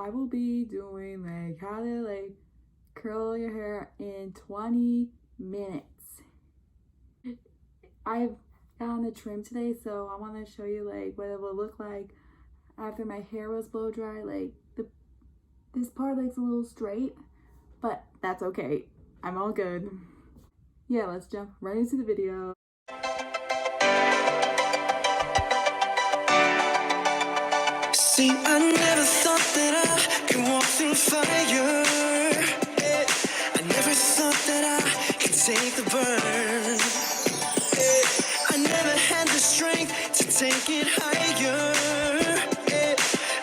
I will be doing like how to like curl your hair in 20 minutes. I've gotten a trim today, so I want to show you like what it will look like after my hair was blow dry. Like this part looks a little straight, but that's okay. I'm all good. Yeah, let's jump right into the video. See, I never thought that I could walk through fire. I never thought that I could take the burn. I never had the strength to take it higher,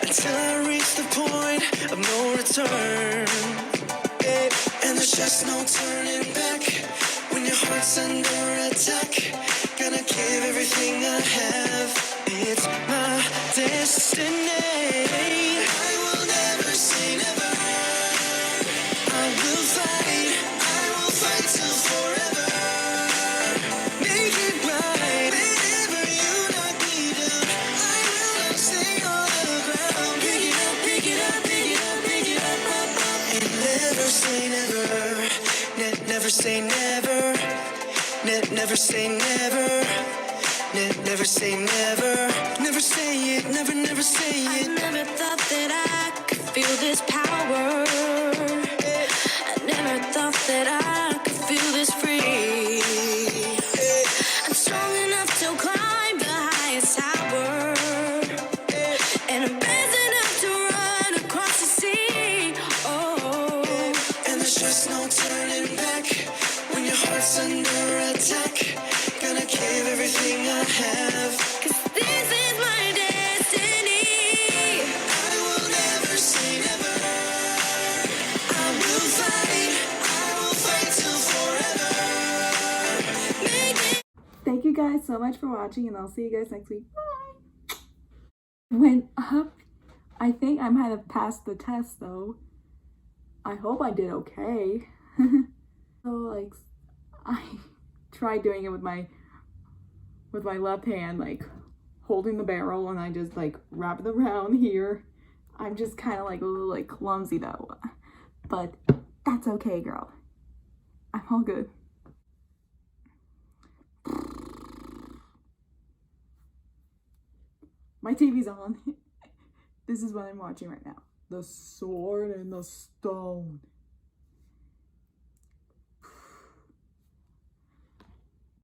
until I reached the point of no return. And there's just no turning back when your heart's under attack. Gonna give everything I have. It's my destiny. I will never say never. I will fight till forever. Make it right. Whenever you knock me down, I will not stay on the ground. Pick it up, pick it up, pick it up, pick it up, up, up. And never say never. Never say never. Never say never. Never say never. Never say it. Never say it. I never thought that I could feel this power. I never thought that I could feel this free. I'm strong enough to climb the highest tower, and I'm brave enough to run across the sea. Oh, and there's just no turning back when your heart's under attack. Gonna give everything I have, 'cause this is my destiny. I will never say never. I will fight till forever. Make it. Thank you guys so much for watching, and I'll see you guys next week. Bye! Went up. I think I might have passed the test though. I hope I did okay. So like, I tried doing it with my left hand, like holding the barrel, and I just like wrap it around here. I'm just kind of like a little like clumsy though, but that's okay, girl. I'm all good. My TV's on. This is what I'm watching right now. The Sword and the Stone.